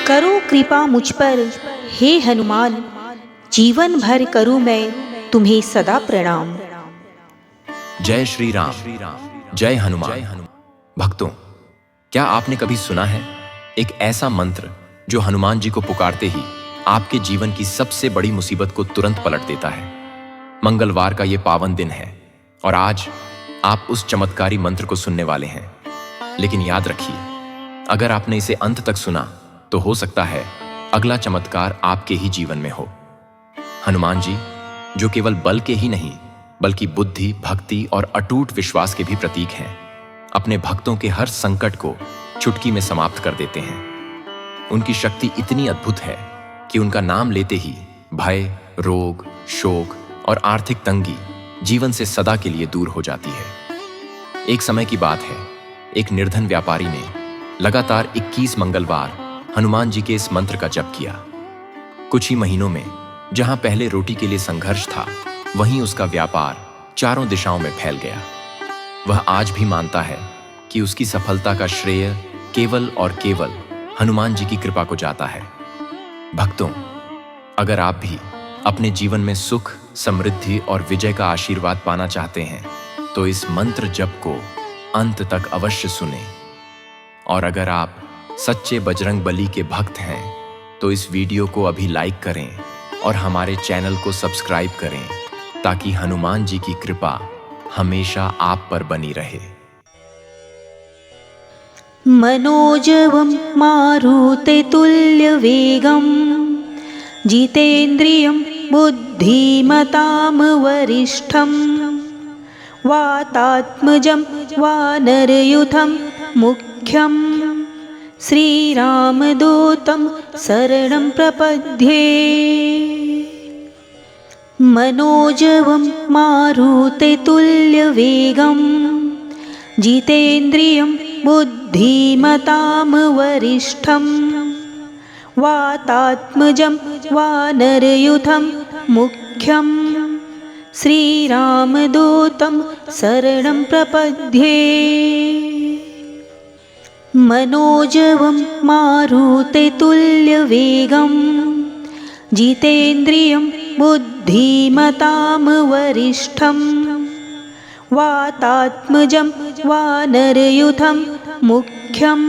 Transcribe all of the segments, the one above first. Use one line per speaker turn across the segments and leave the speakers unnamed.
करो कृपा मुझ पर हे हनुमान, जीवन भर करूं मैं तुम्हें सदा प्रणाम।
जय श्री राम, जय हनुमान। भक्तों, क्या आपने कभी सुना है एक ऐसा मंत्र जो हनुमान जी को पुकारते ही आपके जीवन की सबसे बड़ी मुसीबत को तुरंत पलट देता है? मंगलवार का ये पावन दिन है और आज आप उस चमत्कारी मंत्र को सुनने वाले हैं। लेकिन याद रखिए, अगर आपने इसे अंत तक सुना तो हो सकता है अगला चमत्कार आपके ही जीवन में हो। हनुमान जी, जो केवल बल के ही नहीं बल्कि बुद्धि, भक्ति और अटूट विश्वास के भी प्रतीक हैं, अपने भक्तों के हर संकट को चुटकी में समाप्त कर देते हैं। उनकी शक्ति इतनी अद्भुत है कि उनका नाम लेते ही भय, रोग, शोक और आर्थिक तंगी जीवन से सदा के लिए दूर हो जाती है। एक समय की बात है, एक निर्धन व्यापारी ने लगातार 21 मंगलवार हनुमान जी के इस मंत्र का जप किया। कुछ ही महीनों में जहां पहले रोटी के लिए संघर्ष था, वहीं उसका व्यापार चारों दिशाओं में फैल गया। वह आज भी मानता है कि उसकी सफलता का श्रेय केवल और केवल हनुमान जी की कृपा को जाता है। भक्तों, अगर आप भी अपने जीवन में सुख, समृद्धि और विजय का आशीर्वाद पाना चाहते हैं तो इस मंत्र जप को अंत तक अवश्य सुनें। और अगर आप सच्चे बजरंग बली के भक्त हैं तो इस वीडियो को अभी लाइक करें और हमारे चैनल को सब्सक्राइब करें ताकि हनुमान जी की कृपा हमेशा आप पर बनी रहे।
मनोजवं मारुततुल्यवेगं जितेन्द्रियं बुद्धिमतां वरिष्ठं वातात्मजं वानरयूथं मुख्यं श्रीरामदूतं शरणं प्रपद्ये। मनोजवं मारुततुल्यवेगं जितेन्द्रियं बुद्धिमतां वरिष्ठं वातात्मजं वानरयूथं मुख्यं श्रीरामदूतं शरणं प्रपद्ये। मनोजवं मारुततुल्यवेगं जितेन्द्रियं बुद्धिमतां वरिष्ठं वातात्मजं वानरयूथं मुख्यं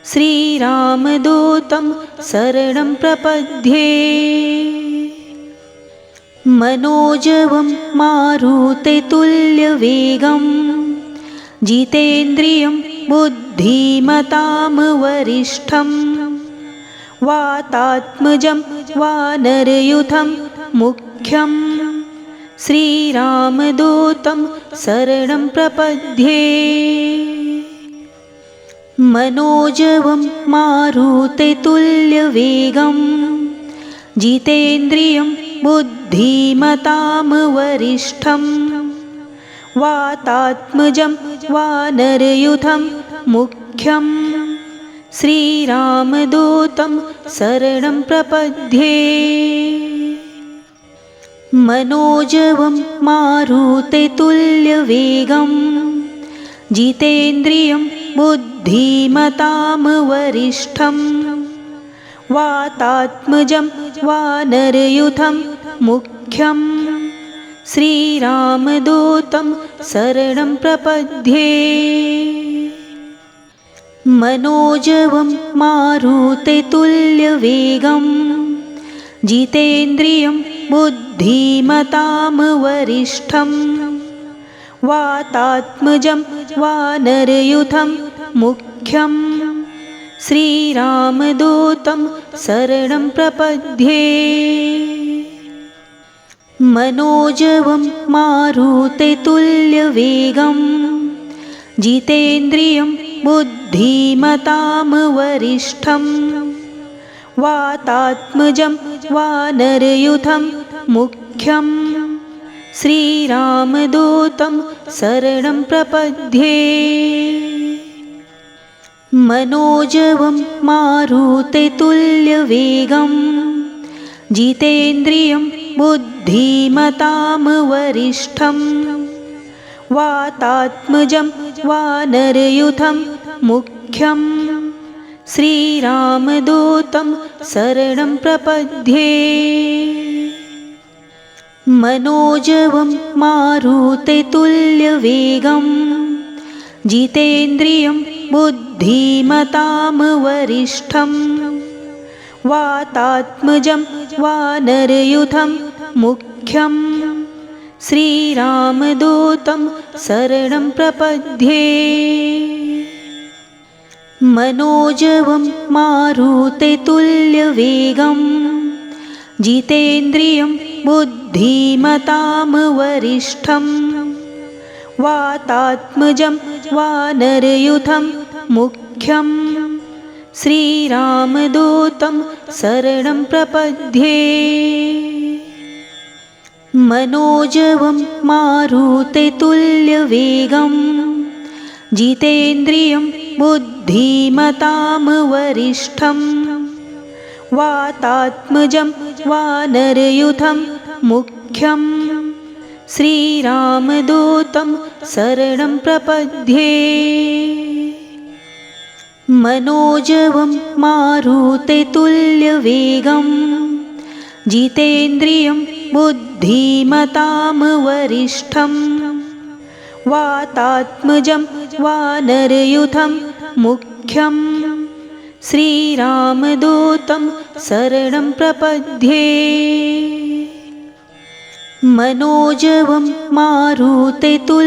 श्रीरामदूतं शरणं प्रपद्ये। मनोजवं मारुततुल्यवेगं जितेन्द्रियं बुद्धिमतां वरिष्ठं वातात्मजं वानरयूथं मुख्यं श्रीरामदूतं शरणं प्रपद्ये। मनोजवं मारुततुल्यवेगं जितेन्द्रियं बुद्धिमतां वरिष्ठं वातात्मजं वानरयूथं मुख्यं श्रीरामदूतं शरणं प्रपद्ये। मनोजवं मारुततुल्यवेगं जितेन्द्रियं बुद्धिमतां वरिष्ठं वातात्मजं वानरयूथं मुख्यं श्रीरामदूतं शरणं प्रपद्ये। मनोजवं मारुततुल्यवेगं जितेन्द्रियं बुद्धिमतां वरिष्ठं वातात्मजं वानरयूथं मुख्यं श्रीरामदूतं शरणं प्रपद्ये। मनोजवं मारुततुल्यवेगं जितेन्द्रियं बुद्धिमतां वरिष्ठं वातात्मजं वानरयूथं मुख्यं श्रीरामदूतं शरणं प्रपद्ये। मनोजवं मारुततुल्यवेगं जितेन्द्रियं बुद्धिमतां वरिष्ठं वातात्मजं वानरयूथं मुख्यं श्रीरामदूतं शरणं प्रपद्ये। मनोजवं मारुततुल्यवेगं जितेन्द्रियं बुद्धिमतां वरिष्ठं वातात्मजं वानरयुथं मुख्यं श्रीरामदूतं शरणं प्रपद्ये। मनोजवं मारुततुल्यवेगं जितेन्द्रियं बुद्धिमतां वरिष्ठं वातात्मजं वानरयुथं मुख्यं श्रीरामदूतं शरणं प्रपद्ये। मनोजवं मारुततुल्यवेगं जितेन्द्रियं बुद्धिमतां वरिष्ठं वातात्मजं वानरयुथं मुख्यं श्रीरामदूतं शरणं प्रपद्ये। मनोजवं मारुततुल्यवेगं जितेन्द्रियं बुद्धिमतां वरिष्ठं वातात्मजं वानरयुथं मुख्यं श्रीरामदूतं शरणं प्रपद्ये। मनोजवं मारुततुल्यवेगं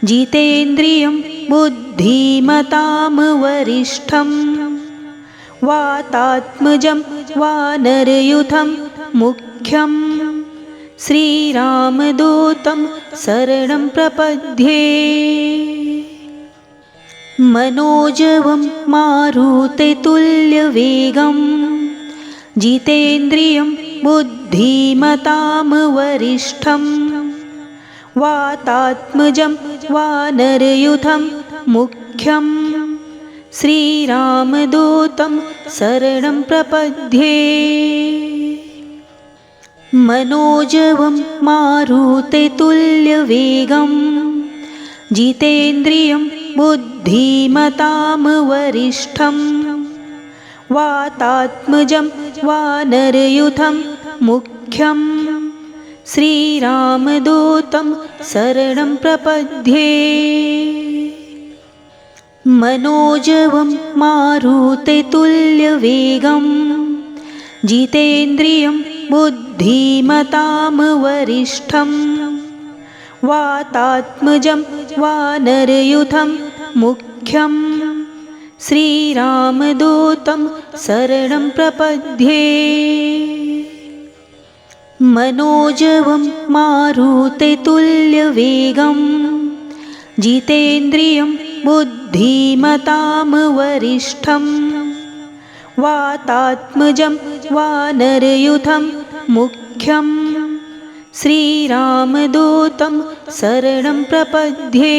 जितेन्द्रियं बुद्धिमतां वरिष्ठं वातात्मजं वानरयुथं मुख्यं श्रीरामदूतं शरणं प्रपद्ये। मनोजवं मारुततुल्यवेगं जितेन्द्रियं बुद्धिमतां वरिष्ठं वातात्मजं वानरयुथं मुख्यं श्रीरामदूतं शरणं प्रपद्ये। मनोजवं मारुततुल्यवेगं जितेन्द्रियं बुद्धिमतां वरिष्ठं वातात्मजं वानरयुथं मुख्यं श्रीरामदूतं शरणं प्रपद्ये। मनोजवं मारुततुल्यवेगं जितेन्द्रियं बुद्धिमतां वरिष्ठं वातात्मजं वानरयुथं मुख्यं श्रीरामदूतं शरणं प्रपद्ये। मनोजवं मारुततुल्यवेगं जितेन्द्रियं बुद्धिमतां वरिष्ठं वातात्मजं वानरयुथं मुख्यं श्रीरामदूतं शरणं प्रपद्ये।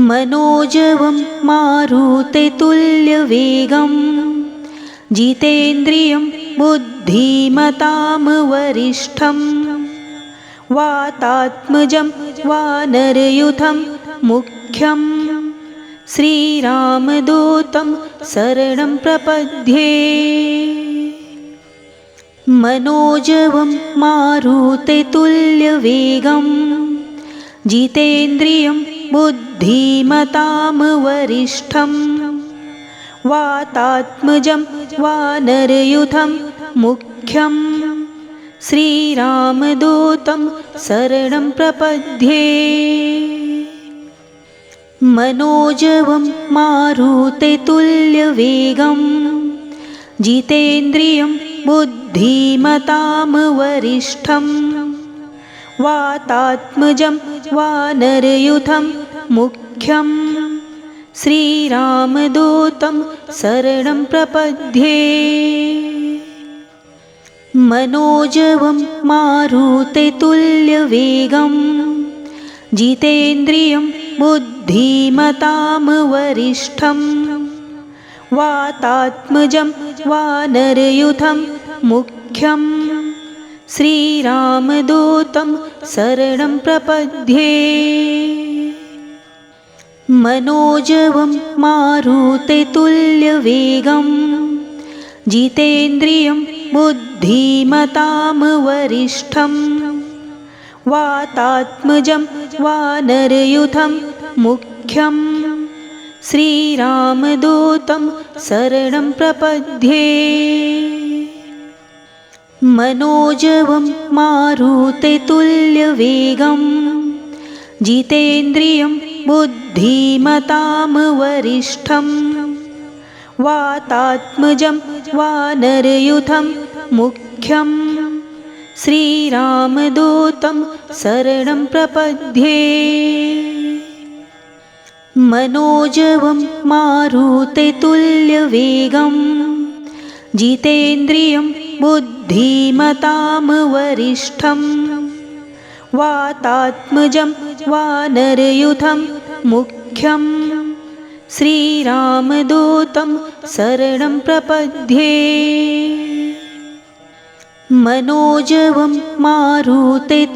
मनोजवं मारुततुल्यवेगं जितेन्द्रियं बुद्धिमतां वरिष्ठं वातात्मजं वानरयुथं मुख्यं श्रीरामदूतं शरणं प्रपद्ये। मनोजवं मारुततुल्यवेगं जितेन्द्रियं बुद्धिमतां वरिष्ठं वातात्मजं वानरयुथं मुख्यं श्रीरामदूतं शरणं प्रपद्ये। मनोजवं मारुततुल्यवेगं जितेन्द्रियं बुद्धिमतां वरिष्ठं वातात्मजं वानरयुथं मुख्यं श्रीरामदूतं शरणं प्रपद्ये। मनोजवं मारुततुल्यवेगं जितेन्द्रियं बुद्धिमतां वरिष्ठं वातात्मजं वानरयुथं मुख्यं श्रीरामदूतं शरणं प्रपद्ये। मनोजवं मारुततुल्यवेगं जितेन्द्रियं बुद्धिमतां वरिष्ठं वातात्मजं वानरयूथं मुख्यं श्रीरामदूतं शरणं प्रपद्ये। मनोजवं मारुततुल्यवेगं जितेन्द्रियं बुद्धिमतां वरिष्ठं वातात्मजं वानरयूथं मुख्यं श्रीरामदूतं शरणं प्रपद्ये। मनोजवं मारुततुल्यवेगं जितेन्द्रियं बुद्धिमतां वरिष्ठं वातात्मजं वानरयूथं मुख्यं श्रीरामदूतं शरणं प्रपद्ये। मनोजवं मारुततुल्यवेगं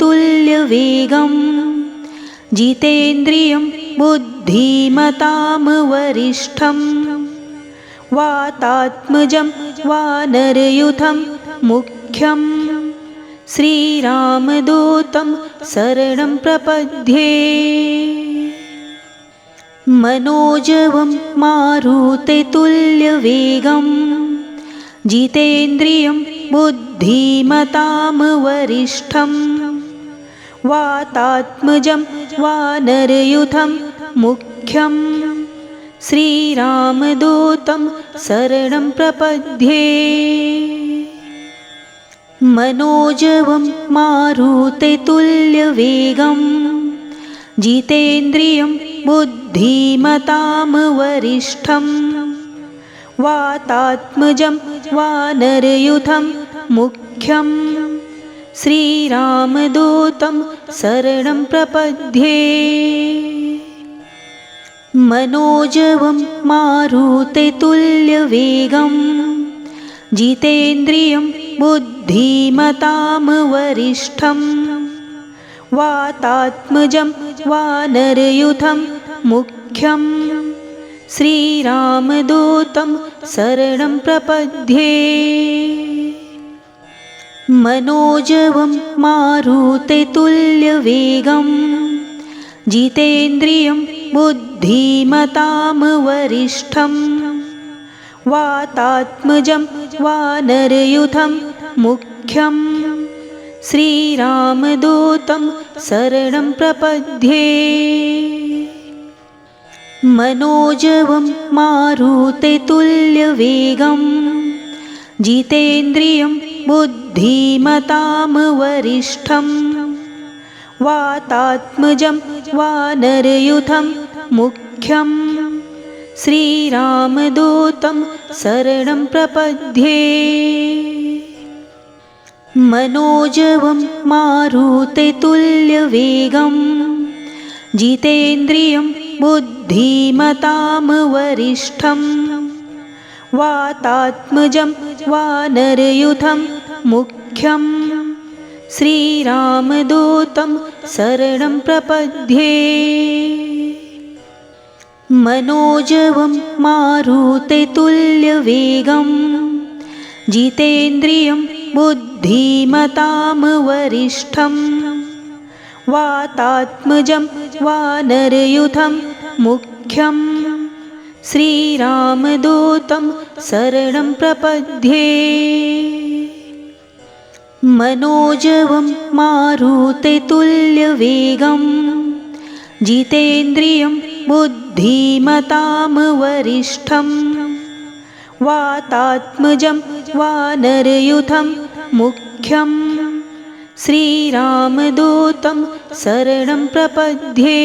जितेन्द्रियं बुद्धिमतां वरिष्ठं वातात्मजं वानरयूथं मुख्यं श्रीरामदूतं शरणं प्रपद्ये। मनोजवं मारुततुल्यवेगं जितेन्द्रियं बुद्धिमतां वरिष्ठं वातात्मजं वानरयूथं मुख्यं श्रीरामदूतं शरणं प्रपद्ये। मनोजवं मारुततुल्यवेगं जितेन्द्रियं बुद्धिमतां वरिष्ठं वातात्मजं वानरयूथं मुख्यं श्रीरामदूतं शरणं प्रपद्ये। मनोजवं मारुततुल्यवेगं जितेन्द्रियं बुद्धिमतां वरिष्ठं वातात्मजं वानरयूथं मुख्यं श्रीरामदूतं शरणं प्रपद्ये। मनोजवं मारुततुल्यवेगं जितेन्द्रियं बुद्धिमतां वरिष्ठं वातात्मजं वानरयूथं मुख्यं श्रीरामदूतं शरणं प्रपद्ये। मनोजवं मारुततुल्यवेगं जितेन्द्रियं बुद्धिमतां वरिष्ठं वातात्मजं वानरयूथं मुख्यं श्रीरामदूतं शरणं प्रपद्ये। मनोजवं मारुततुल्यवेगं जितेन्द्रियं बुद्धिमतां वरिष्ठं वातात्मजं वानरयूथं मुख्यं श्रीरामदूतं शरणं प्रपद्ये। मनोजवं मारुततुल्यवेगं जितेन्द्रियं बुद्धिमतां वरिष्ठं वातात्मजं वानरयूथं मुख्यं श्रीरामदूतं शरणं प्रपद्ये। मनोजवं मारुततुल्यवेगं जितेन्द्रियं बुद्धिमतां वरिष्ठं वातात्मजं वानरयूथं मुख्यं श्रीरामदूतं शरणं प्रपद्ये।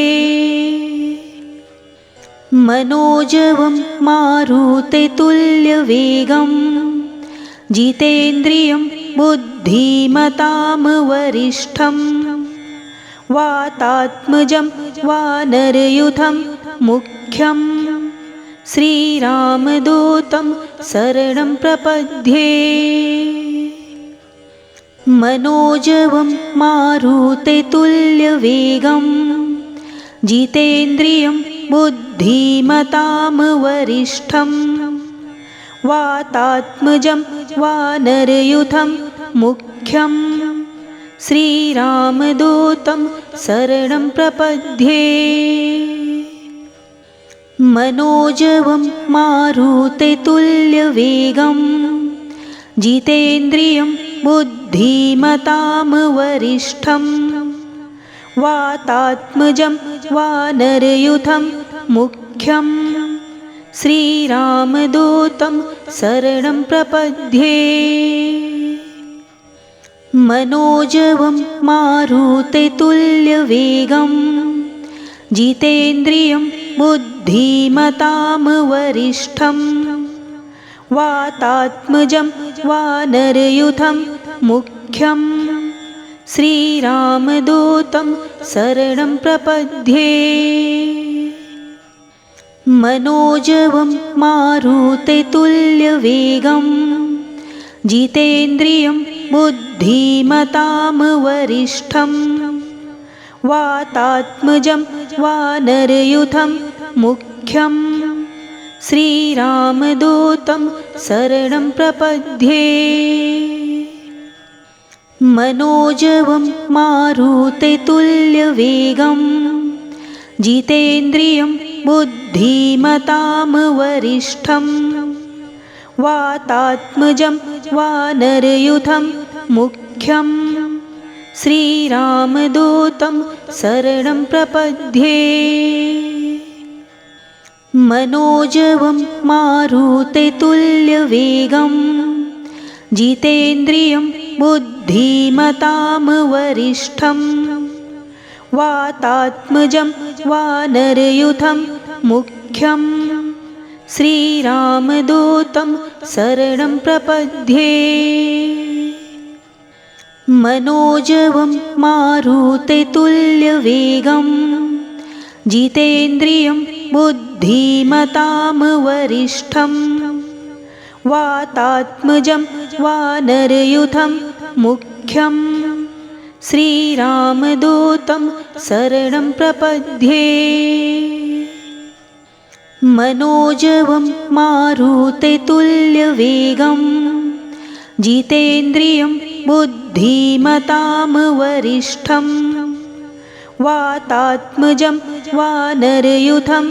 मनोजवं मारुततुल्यवेगं जितेन्द्रियं बुद्धिमतां वरिष्ठं वातात्मजं वानरयूथं मुख्यं श्रीरामदूतं शरणं प्रपद्ये। मनोजवं मारुततुल्यवेगं जितेन्द्रियं बुद्धिमतां वरिष्ठं वातात्मजं वानरयूथं मुख्यं श्रीरामदूतं शरणं प्रपद्ये। मनोजवं मारुततुल्यवेगं जितेन्द्रियं बुद्धिमतां वरिष्ठं वातात्मजं वानरयूथं मुख्यं श्रीरामदूतं शरणं प्रपद्ये। मनोजवं मारुततुल्यवेगं जितेन्द्रियं बुद्धिमतां वरिष्ठं वातात्मजं वानरयूथं मुख्यं श्रीरामदूतं शरणं प्रपद्ये। मनोजवं मारुततुल्यवेगं जितेन्द्रियं बुद्धिमतां वरिष्ठं वातात्मजं वानरयूथं मुख्यं श्रीरामदूतं शरणं प्रपद्ये। मनोजवं मारुततुल्यवेगं जितेन्द्रियं बुद्धिमतां वरिष्ठं वातात्मजं वानरयूथं मुख्यं श्रीरामदूतं शरणं प्रपद्ये। मनोजवं मारुततुल्यवेगं जितेन्द्रियं बुद्धिमतां वरिष्ठं वातात्मजं वानरयूथं मुख्यं श्रीरामदूतं शरणं प्रपद्ये। मनोजवं मारुततुल्यवेगं जितेन्द्रियं बुद्धिमतां वरिष्ठं वातात्मजं वानरयूथं मुख्यं श्रीरामदूतं शरणं प्रपद्ये। मनोजवं मारुततुल्यवेगं जितेन्द्रियं बुद्धिमतां वरिष्ठं वातात्मजं वानरयूथं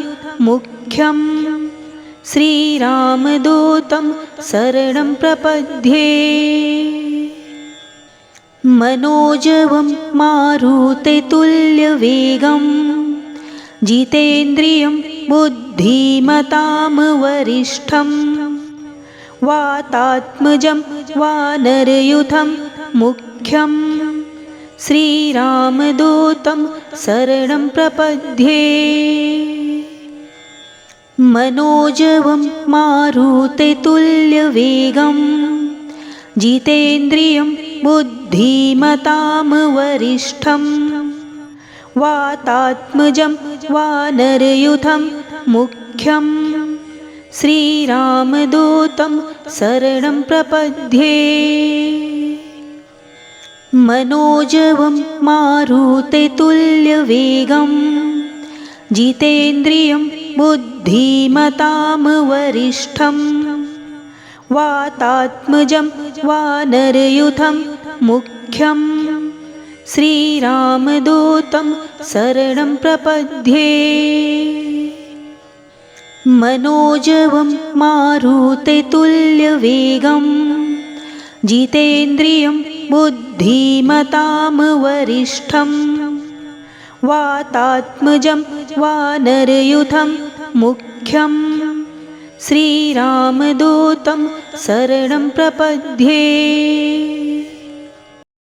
मुख्यं श्रीरामदूतं शरणं प्रपद्ये। मनोजवं मारुततुल्यवेगं जितेन्द्रियं बुद्धिमतां वरिष्ठं वातात्मजं वानरयूथं मुख्यं श्रीरामदूतं शरणं प्रपद्ये। मनोजवं मारुततुल्यवेगं जितेन्द्रियं बुद्धिमतां वरिष्ठं वातात्मजं वानरयूथं मुख्यं श्रीरामदूतं शरणं प्रपद्ये। मनोजवं मारुततुल्यवेगं जितेन्द्रियं बुद्धिमतां वरिष्ठं वातात्मजं वानरयूथं मुख्यं श्रीरामदूतं शरणं प्रपद्ये। मनोजवं मारुततुल्यवेगं जितेन्द्रियं बुद्धिमतां वरिष्ठं वातात्मजं वानरयूथं मुख्यं श्रीरामदूतं शरणं प्रपद्ये।